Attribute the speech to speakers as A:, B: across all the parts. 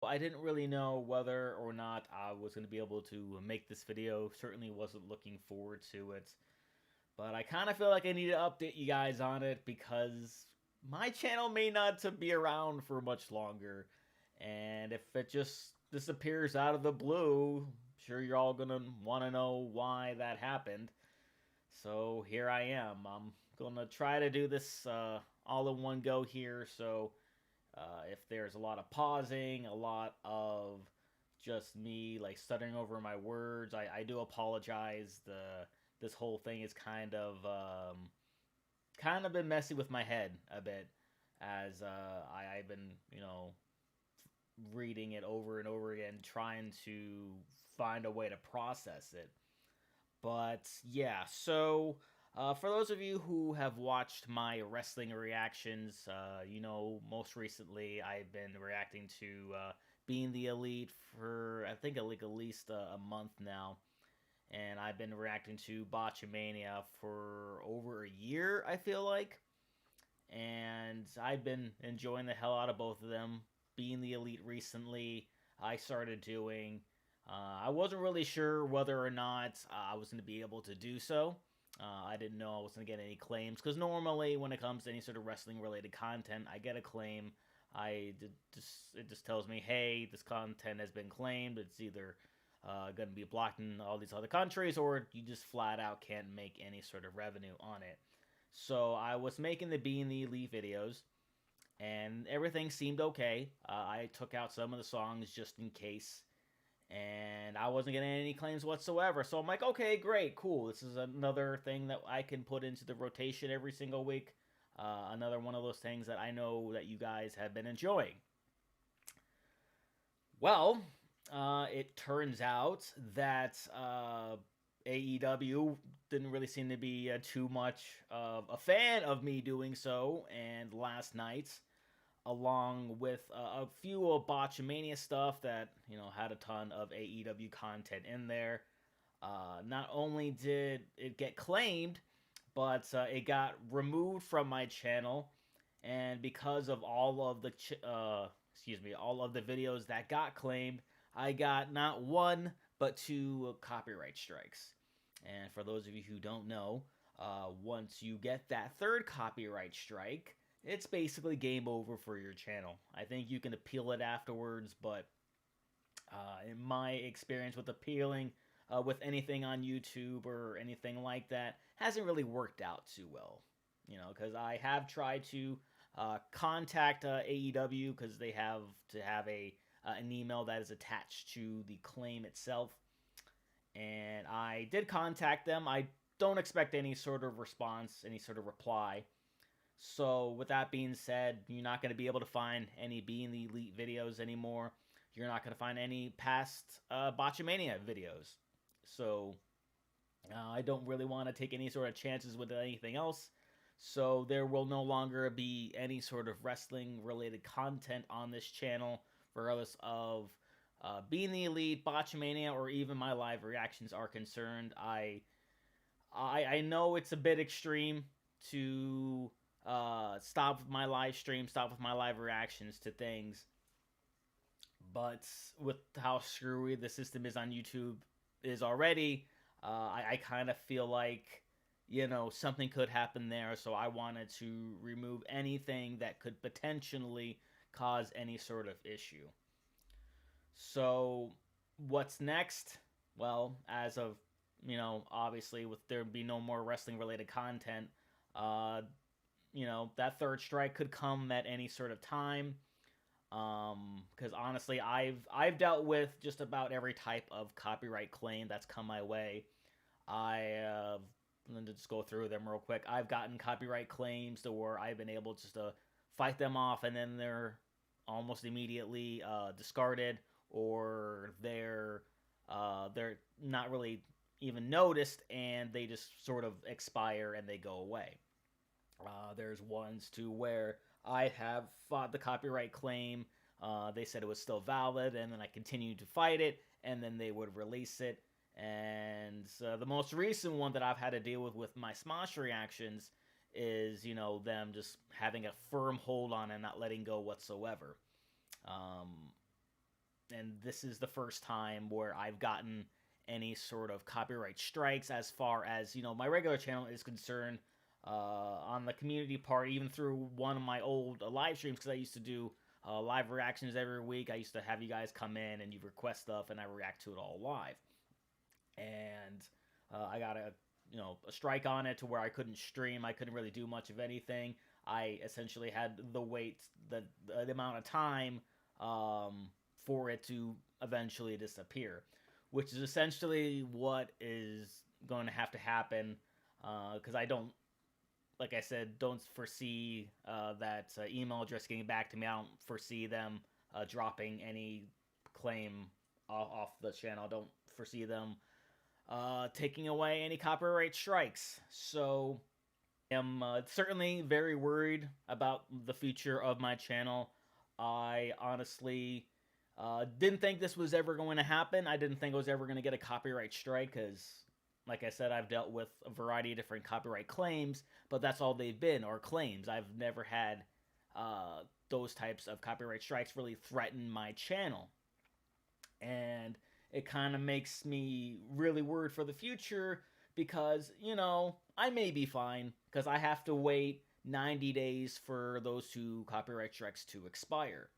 A: I didn't really know whether or not I was going to be able to make this video. Certainly wasn't looking forward to it. But I kind of feel like I need to update you guys on it because my channel may not to be around for much longer. And if it just disappears out of the blue, I'm sure you're all going to want to know why that happened. So here I am. I'm going to try to do this all in one go here. So if there's a lot of pausing, a lot of just me like stuttering over my words, I do apologize. This whole thing is kind of been messy with my head a bit as I've been reading it over and over again, trying to find a way to process it. But yeah, so for those of you who have watched my wrestling reactions, most recently I've been reacting to Being the Elite for I think like at least a month now. And I've been reacting to Botchamania for over a year, I feel like. And I've been enjoying the hell out of both of them. Being the Elite recently, I started doing. I wasn't really sure whether or not I was going to be able to do so. I didn't know I was going to get any claims because normally when it comes to any sort of wrestling related content, I get a claim. It just tells me, hey, this content has been claimed. It's either going to be blocked in all these other countries, or you just flat out can't make any sort of revenue on it. So I was making the Being the Elite videos, and everything seemed okay. I took out some of the songs just in case, and I wasn't getting any claims whatsoever. So I'm like, okay, great, cool. This is another thing that I can put into the rotation every single week. Another one of those things that I know that you guys have been enjoying. Well, it turns out that AEW didn't really seem to be too much of a fan of me doing so, and last night, along with a few of Botchamania stuff that had a ton of AEW content in there, not only did it get claimed, but it got removed from my channel, and because of all of the all of the videos that got claimed, I got not one but two copyright strikes. And for those of you who don't know, once you get that third copyright strike, it's basically game over for your channel. I think you can appeal it afterwards, but in my experience with appealing with anything on YouTube or anything like that, hasn't really worked out too well. Because I have tried to contact AEW because they have to have an email that is attached to the claim itself. And I did contact them. I don't expect any sort of response, any sort of reply. So, with that being said, you're not going to be able to find any Being the Elite videos anymore. You're not going to find any past Botchamania videos. So, I don't really want to take any sort of chances with anything else. So, there will no longer be any sort of wrestling related content on this channel, regardless of Being the Elite, Botchamania, or even my live reactions are concerned. I know it's a bit extreme to stop with my live stream, stop with my live reactions to things, but with how screwy the system is on YouTube is already, I kind of feel like something could happen there. So I wanted to remove anything that could potentially cause any sort of issue. So, what's next? Well, as of, obviously, with there be no more wrestling related content, that third strike could come at any sort of time. Because honestly, I've dealt with just about every type of copyright claim that's come my way. Let me just go through them real quick. I've gotten copyright claims to where I've been able just to fight them off, and then they're almost immediately discarded, or they're not really even noticed, and they just sort of expire and they go away. There's ones to where I have fought the copyright claim. They said it was still valid, and then I continued to fight it, and then they would release it. And the most recent one that I've had to deal with my Smosh reactions is, them just having a firm hold on and not letting go whatsoever. and this is the first time where I've gotten any sort of copyright strikes as far as my regular channel is concerned. On the community part, even through one of my old live streams, because I used to do live reactions every week. I used to have you guys come in and you request stuff, and I react to it all live. And I got a strike on it to where I couldn't stream. I couldn't really do much of anything. I essentially had the wait the amount of time for it to eventually disappear, which is essentially what is going to have to happen because I don't, like I said, don't foresee that email address getting back to me. I don't foresee them dropping any claim off the channel. I don't foresee them taking away any copyright strikes. So I'm certainly very worried about the future of my channel. I honestly didn't think this was ever going to happen. I didn't think I was ever going to get a copyright strike because, like I said, I've dealt with a variety of different copyright claims, but that's all they've been, or claims. I've never had those types of copyright strikes really threaten my channel. And it kind of makes me really worried for the future because, I may be fine because I have to wait 90 days for those two copyright strikes to expire.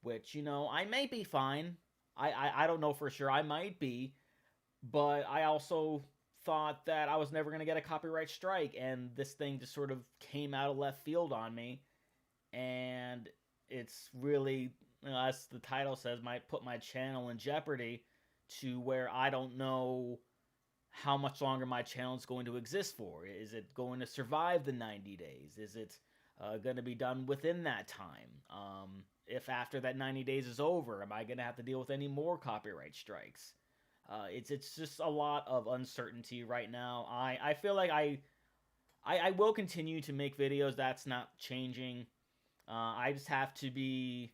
A: Which, I may be fine. I don't know for sure. I might be. But I also thought that I was never going to get a copyright strike. And this thing just sort of came out of left field on me. And it's really, as the title says, might put my channel in jeopardy to where I don't know how much longer my channel is going to exist for. Is it going to survive the 90 days? Is it going to be done within that time? If after that 90 days is over, am I going to have to deal with any more copyright strikes? It's just a lot of uncertainty right now. I feel like I will continue to make videos. That's not changing. I just have to be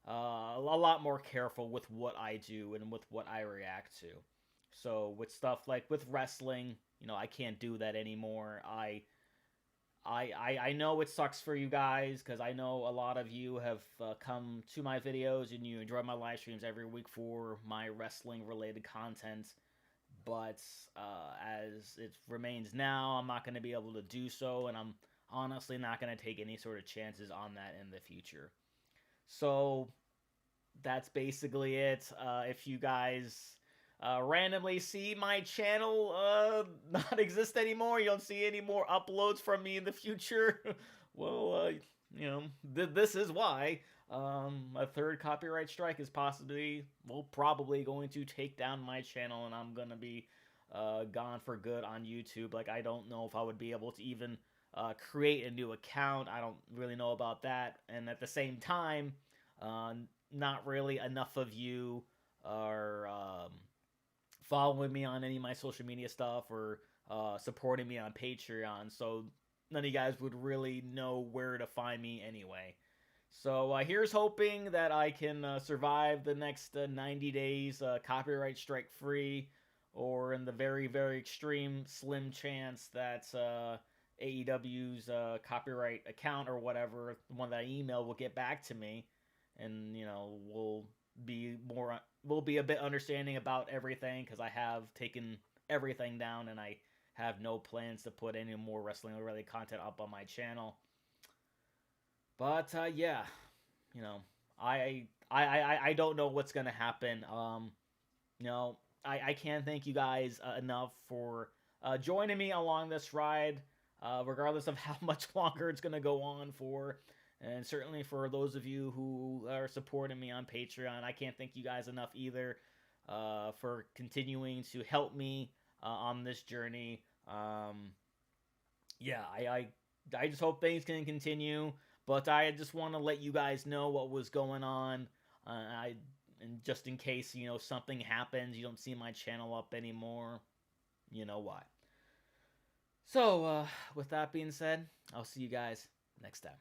A: a lot more careful with what I do and with what I react to. So with stuff like with wrestling, I can't do that anymore. I know it sucks for you guys because I know a lot of you have come to my videos and you enjoy my live streams every week for my wrestling related content. But as it remains now, I'm not going to be able to do so, and I'm honestly not going to take any sort of chances on that in the future. So that's basically it. If you guys randomly see my channel not exist anymore, you don't see any more uploads from me in the future, well, this is why. A third copyright strike is probably going to take down my channel, and I'm gonna be gone for good on YouTube. Like, I don't know if I would be able to even create a new account. I don't really know about that. And at the same time, not really enough of you are following me on any of my social media stuff or supporting me on Patreon. So none of you guys would really know where to find me anyway. So here's hoping that I can survive the next 90 days copyright strike free, or in the very, very extreme slim chance that AEW's copyright account or whatever, the one that I emailed, will get back to me, and we'll be a bit understanding about everything because I have taken everything down and I have no plans to put any more wrestling related content up on my channel. But yeah, I don't know what's gonna happen. I can't thank you guys enough for joining me along this ride, regardless of how much longer it's gonna go on for. And certainly for those of you who are supporting me on Patreon, I can't thank you guys enough either for continuing to help me on this journey. Yeah, I just hope things can continue. But I just want to let you guys know what was going on. And just in case, something happens, you don't see my channel up anymore, you know why. So, with that being said, I'll see you guys next time.